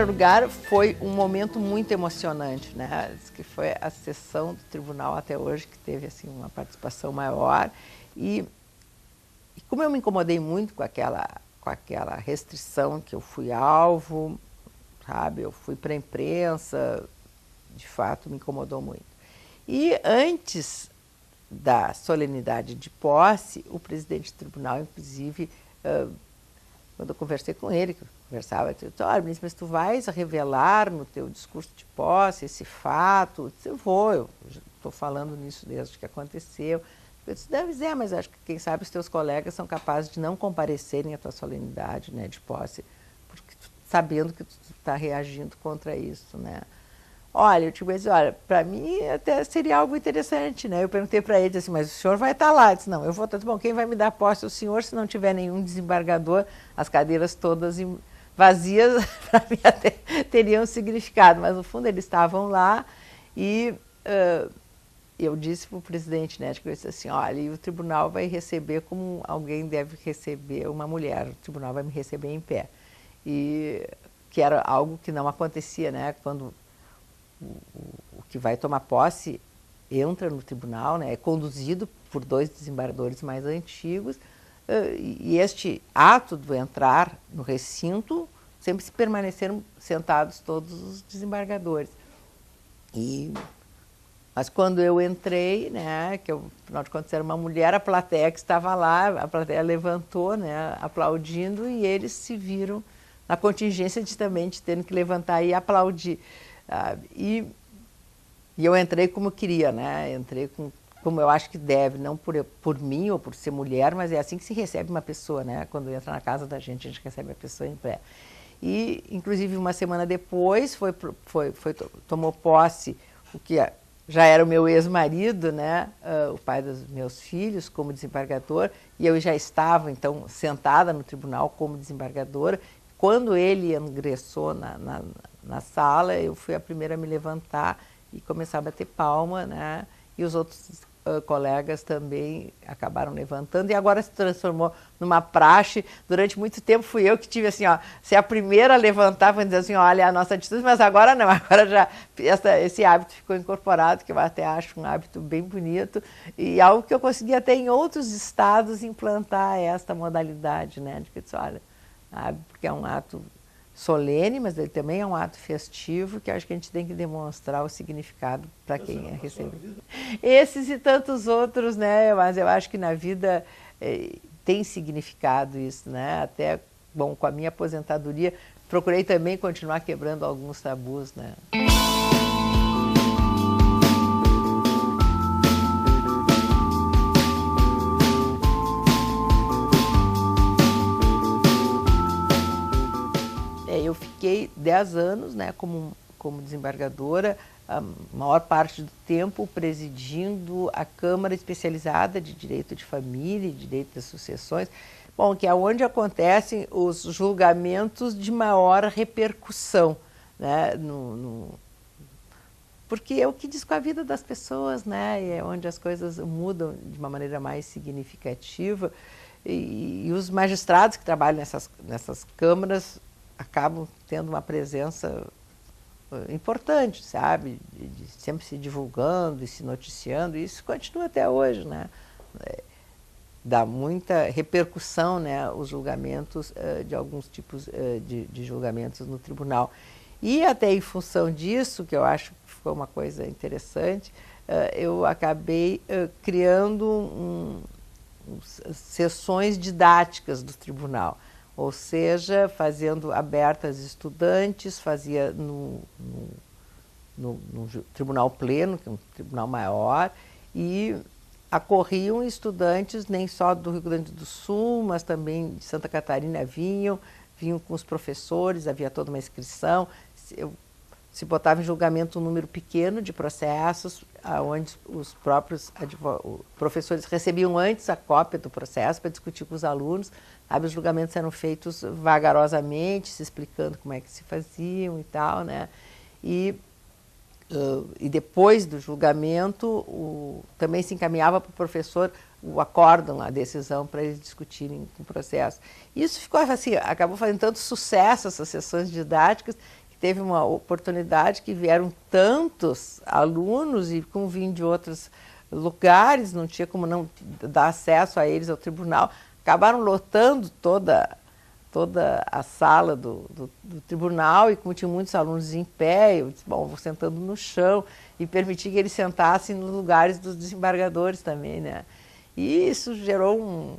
primeiro lugar, foi um momento muito emocionante, né? Diz que foi a sessão do tribunal até hoje que teve assim uma participação maior e como eu me incomodei muito com aquela restrição que eu fui alvo, sabe? Eu fui para a imprensa, de fato me incomodou muito. E antes da solenidade de posse, o presidente do tribunal, inclusive, quando eu conversei com ele, conversava, eu disse, olha, mas tu vais revelar no teu discurso de posse esse fato? Eu disse, eu vou, eu estou falando nisso desde que aconteceu. Eu disse, deve dizer, mas acho que quem sabe os teus colegas são capazes de não comparecerem à tua solenidade, né, de posse, porque sabendo que tu está reagindo contra isso, né. Olha, eu te disse, olha, para mim até seria algo interessante, né? Eu perguntei para ele assim, mas o senhor vai estar lá? Ele disse, não, eu vou estar, bom, quem vai me dar posse é o senhor, se não tiver nenhum desembargador, as cadeiras todas vazias, para mim até teriam significado, mas no fundo eles estavam lá e eu disse para o presidente, né, eu disse assim, olha, e o tribunal vai receber como alguém deve receber uma mulher, o tribunal vai me receber em pé. E que era algo que não acontecia, né, quando o que vai tomar posse entra no tribunal, né, é conduzido por 2 desembargadores mais antigos, e este ato do entrar no recinto, sempre se permaneceram sentados todos os desembargadores. Mas quando eu entrei, né, que eu, afinal de contas era uma mulher, a plateia que estava lá, a plateia levantou, né, aplaudindo, e eles se viram na contingência de também de terem que levantar e aplaudir. E eu entrei como eu queria, né? Entrei como eu acho que deve, não por mim ou por ser mulher, mas é assim que se recebe uma pessoa, né? Quando entra na casa da gente, a gente recebe a pessoa em pé. E, inclusive, uma semana depois, tomou posse o que já era o meu ex-marido, né? O pai dos meus filhos, como desembargador, e eu já estava, então, sentada no tribunal como desembargadora. Quando ele ingressou na sala, eu fui a primeira a me levantar e começar a bater palma, né? E os outros colegas também acabaram levantando, e agora se transformou numa praxe. Durante muito tempo fui eu que tive assim, ó, ser a primeira a levantar, para dizer assim, olha a nossa atitude, mas agora não, agora já esse hábito ficou incorporado, que eu até acho um hábito bem bonito, e algo que eu consegui até em outros estados implantar esta modalidade, né? De que eu disse, olha, porque é um ato solene, mas ele também é um ato festivo, que acho que a gente tem que demonstrar o significado para quem é recebido. Esses e tantos outros, né? Mas eu acho que na vida tem significado isso, né? Até, bom, com a minha aposentadoria, procurei também continuar quebrando alguns tabus, né? Eu fiquei 10 anos, né, como desembargadora, a maior parte do tempo presidindo a Câmara Especializada de Direito de Família e Direito das Sucessões, bom, que é onde acontecem os julgamentos de maior repercussão, né, porque é o que diz com a vida das pessoas, né, e é onde as coisas mudam de uma maneira mais significativa, e os magistrados que trabalham nessas câmaras acabam tendo uma presença importante, sabe? De sempre se divulgando e se noticiando, e isso continua até hoje, né? Dá muita repercussão, né, os julgamentos de alguns tipos de julgamentos no tribunal. E até em função disso, que eu acho que foi uma coisa interessante, eu acabei criando sessões didáticas do tribunal. Ou seja, fazendo abertas estudantes, fazia no Tribunal Pleno, que é um tribunal maior, e acorriam estudantes nem só do Rio Grande do Sul, mas também de Santa Catarina vinham com os professores, havia toda uma inscrição, se botava em julgamento um número pequeno de processos, onde os próprios professores recebiam antes a cópia do processo para discutir com os alunos. Sabe, os julgamentos eram feitos vagarosamente, se explicando como é que se faziam e tal, né? E depois do julgamento, também se encaminhava para o professor o acórdão, a decisão, para eles discutirem o processo. Isso ficou assim, acabou fazendo tanto sucesso essas sessões didáticas, que teve uma oportunidade que vieram tantos alunos e como vinham de outros lugares, não tinha como não dar acesso a eles ao tribunal, acabaram lotando toda a sala do tribunal, e como tinha muitos alunos em pé, eu disse, bom, vou sentando no chão e permiti que eles sentassem nos lugares dos desembargadores também, né? E isso gerou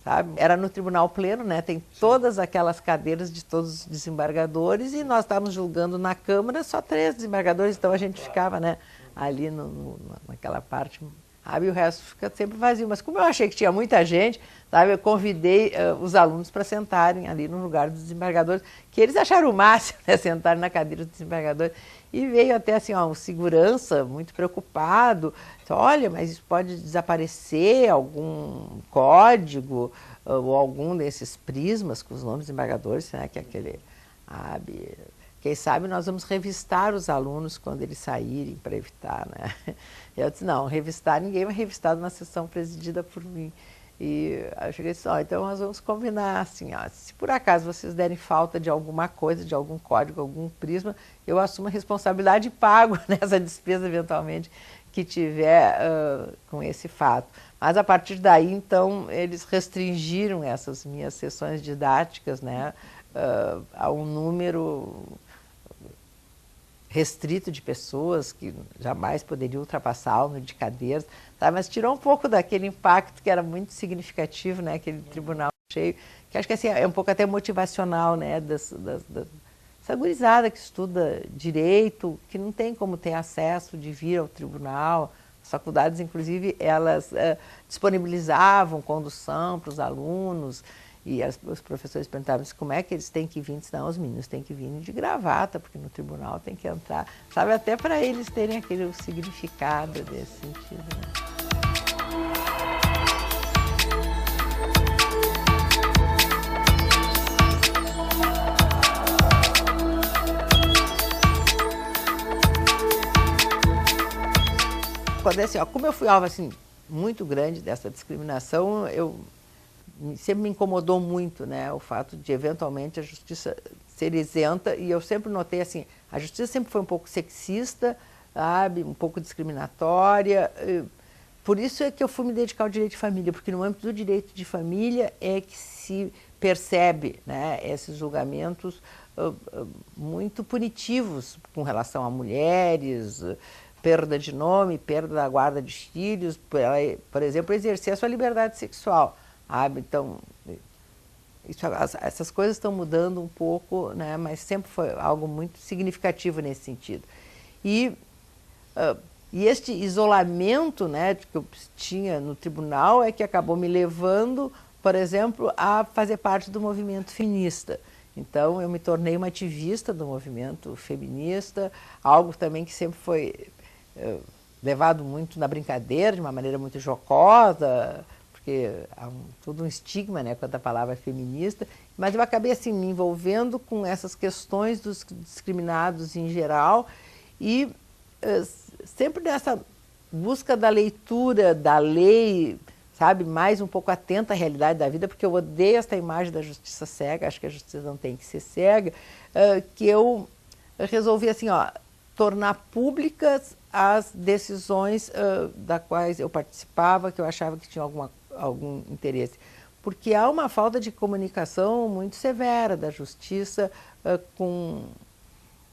sabe, era no tribunal pleno, né? Tem todas aquelas cadeiras de todos os desembargadores, e nós estávamos julgando na Câmara só 3 desembargadores, então a gente ficava, né, ali naquela parte, sabe, e o resto fica sempre vazio. Mas como eu achei que tinha muita gente, sabe, eu convidei os alunos para sentarem ali no lugar dos desembargadores, que eles acharam o máximo, né, sentarem na cadeira dos desembargadores. E veio até assim, ó, um segurança muito preocupado, disse, olha, mas isso pode desaparecer algum código ou algum desses prismas com os nomes dos desembargadores, né, que é aquele, quem sabe nós vamos revistar os alunos quando eles saírem para evitar, né? Eu disse, não, revistar, ninguém vai revistar numa sessão presidida por mim. E eu cheguei e disse, então nós vamos combinar assim, se por acaso vocês derem falta de alguma coisa, de algum código, algum prisma, eu assumo a responsabilidade e pago nessa despesa eventualmente que tiver com esse fato. Mas a partir daí, então, eles restringiram essas minhas sessões didáticas, né, a um número restrito de pessoas que jamais poderiam ultrapassar o número de cadeiras, tá? Mas tirou um pouco daquele impacto que era muito significativo, né? Aquele tribunal cheio, que acho que assim, é um pouco até motivacional, né? Essa gurizada que estuda direito, que não tem como ter acesso de vir ao tribunal. As faculdades, inclusive, elas disponibilizavam condução para os alunos, e os professores perguntavam como é que eles têm que vir. Não, os meninos têm que vir de gravata, porque no tribunal tem que entrar, sabe, até para eles terem aquele significado desse sentido, né? Quando assim, como eu fui alvo assim, muito grande dessa discriminação, sempre me incomodou muito, né, o fato de eventualmente a justiça ser isenta, e eu sempre notei assim, a justiça sempre foi um pouco sexista, sabe, um pouco discriminatória. Por isso é que eu fui me dedicar ao direito de família, porque no âmbito do direito de família é que se percebe, né, esses julgamentos muito punitivos com relação a mulheres, perda de nome, perda da guarda de filhos, por exemplo, exercer a sua liberdade sexual. Então, essas coisas estão mudando um pouco, né, mas sempre foi algo muito significativo nesse sentido. E este isolamento, né, que eu tinha no tribunal é que acabou me levando, por exemplo, a fazer parte do movimento feminista. Então, eu me tornei uma ativista do movimento feminista, algo também que sempre foi levado muito na brincadeira, de uma maneira muito jocosa, porque há todo um estigma, né, quanto à palavra feminista, mas eu acabei assim, me envolvendo com essas questões dos discriminados em geral e sempre nessa busca da leitura da lei, sabe, mais um pouco atenta à realidade da vida, porque eu odeio esta imagem da justiça cega, acho que a justiça não tem que ser cega, que eu resolvi assim, tornar públicas as decisões das quais eu participava, que eu achava que tinha algum interesse. Porque há uma falta de comunicação muito severa da justiça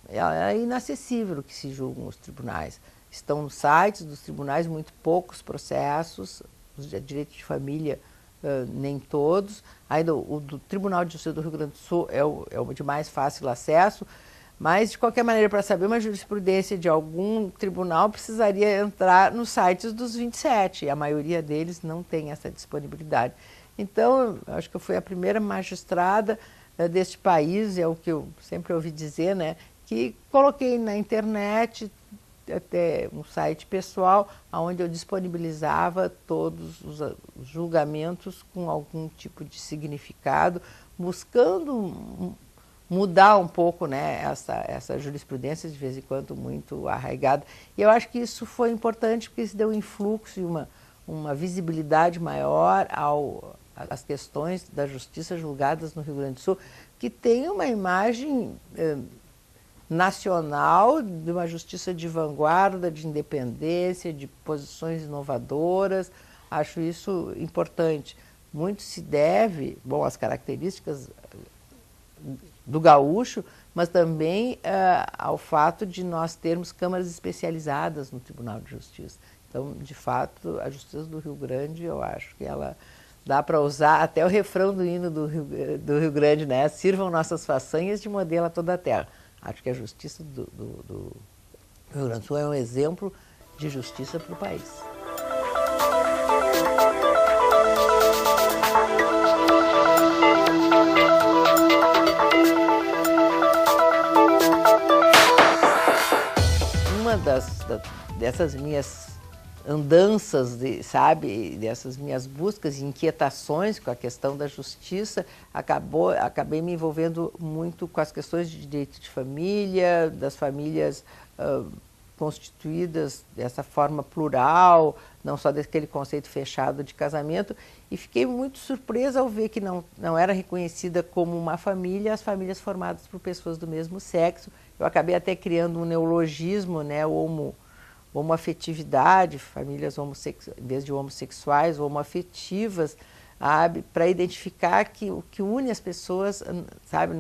é inacessível o que se julgam os tribunais. Estão nos sites dos tribunais muito poucos processos, os de direito de família nem todos. Ainda o do Tribunal de Justiça do Rio Grande do Sul é o de mais fácil acesso, mas, de qualquer maneira, para saber uma jurisprudência de algum tribunal, precisaria entrar nos sites dos 27, e a maioria deles não tem essa disponibilidade. Então, eu acho que eu fui a primeira magistrada deste país, é o que eu sempre ouvi dizer, né, que coloquei na internet até um site pessoal, onde eu disponibilizava todos os julgamentos com algum tipo de significado, buscando mudar um pouco, né, essa jurisprudência de vez em quando muito arraigada. E eu acho que isso foi importante porque isso deu um influxo e uma visibilidade maior às questões da justiça julgadas no Rio Grande do Sul, que tem uma imagem nacional, de uma justiça de vanguarda, de independência, de posições inovadoras. Acho isso importante. Muito se deve, bom, às características do gaúcho, mas também ao fato de nós termos câmaras especializadas no Tribunal de Justiça. Então, de fato, a Justiça do Rio Grande, eu acho que ela dá para usar até o refrão do hino do Rio Grande, né? Sirvam nossas façanhas de modelo a toda a terra. Acho que a Justiça do Rio Grande do Sul é um exemplo de justiça para o país. Uma dessas minhas andanças, sabe, dessas minhas buscas e inquietações com a questão da justiça, acabei me envolvendo muito com as questões de direito de família, das famílias constituídas dessa forma plural, não só daquele conceito fechado de casamento, e fiquei muito surpresa ao ver que não era reconhecida como uma família as famílias formadas por pessoas do mesmo sexo. Eu acabei até criando um neologismo, né, homoafetividade, famílias em vez de homossexuais, homoafetivas, para identificar que o que une as pessoas, sabe,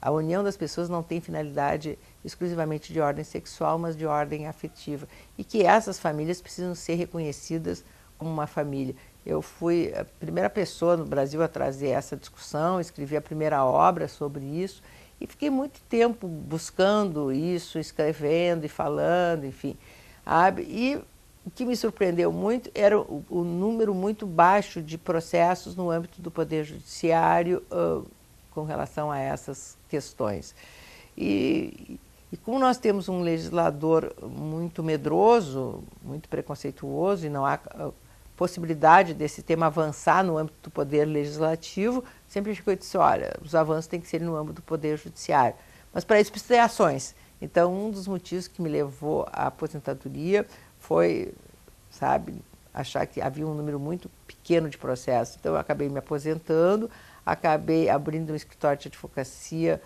a união das pessoas não tem finalidade exclusivamente de ordem sexual, mas de ordem afetiva. E que essas famílias precisam ser reconhecidas como uma família. Eu fui a primeira pessoa no Brasil a trazer essa discussão, escrevi a primeira obra sobre isso, e fiquei muito tempo buscando isso, escrevendo e falando, enfim. E o que me surpreendeu muito era o número muito baixo de processos no âmbito do Poder Judiciário com relação a essas questões. E como nós temos um legislador muito medroso, muito preconceituoso, e não há possibilidade desse tema avançar no âmbito do Poder Legislativo, sempre ficou disse, olha, os avanços têm que ser no âmbito do Poder Judiciário. Mas para isso precisa ter ações. Então, um dos motivos que me levou à aposentadoria foi, sabe, achar que havia um número muito pequeno de processos. Então, eu acabei me aposentando, acabei abrindo um escritório de advocacia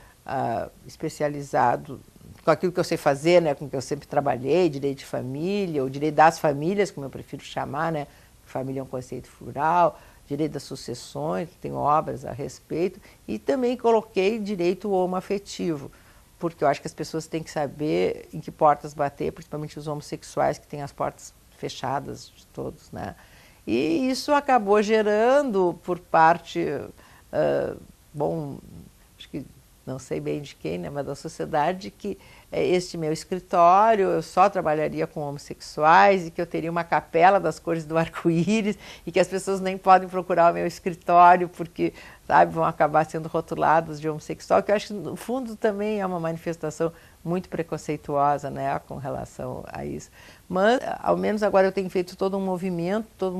especializado com aquilo que eu sei fazer, né, com o que eu sempre trabalhei, direito de família, ou direito das famílias, como eu prefiro chamar, né, família é um conceito plural, direito das sucessões, tenho obras a respeito, e também coloquei direito homoafetivo, porque eu acho que as pessoas têm que saber em que portas bater, principalmente os homossexuais, que têm as portas fechadas de todos, né? E isso acabou gerando, por parte, bom, acho que não sei bem de quem, né, mas da sociedade, que este meu escritório, eu só trabalharia com homossexuais e que eu teria uma capela das cores do arco-íris e que as pessoas nem podem procurar o meu escritório porque, sabe, vão acabar sendo rotulados de homossexual, que eu acho que no fundo também é uma manifestação muito preconceituosa, né, com relação a isso. Mas, ao menos agora eu tenho feito todo um movimento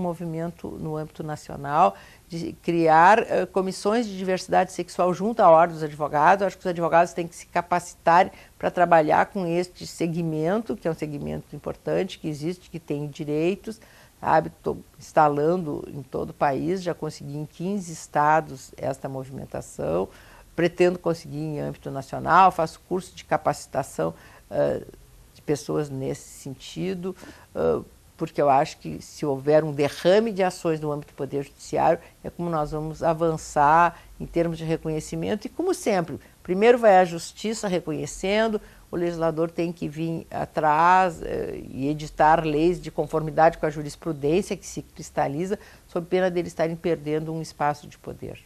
no âmbito nacional de criar comissões de diversidade sexual junto à Ordem dos Advogados. Acho que os advogados têm que se capacitar para trabalhar com este segmento, que é um segmento importante, que existe, que tem direitos, sabe? Estou instalando em todo o país, já consegui em 15 estados esta movimentação, pretendo conseguir em âmbito nacional, faço curso de capacitação de pessoas nesse sentido, porque eu acho que se houver um derrame de ações no âmbito do Poder Judiciário, é como nós vamos avançar em termos de reconhecimento. E como sempre, primeiro vai a Justiça reconhecendo, o legislador tem que vir atrás e editar leis de conformidade com a jurisprudência que se cristaliza, sob pena deles estarem perdendo um espaço de poder.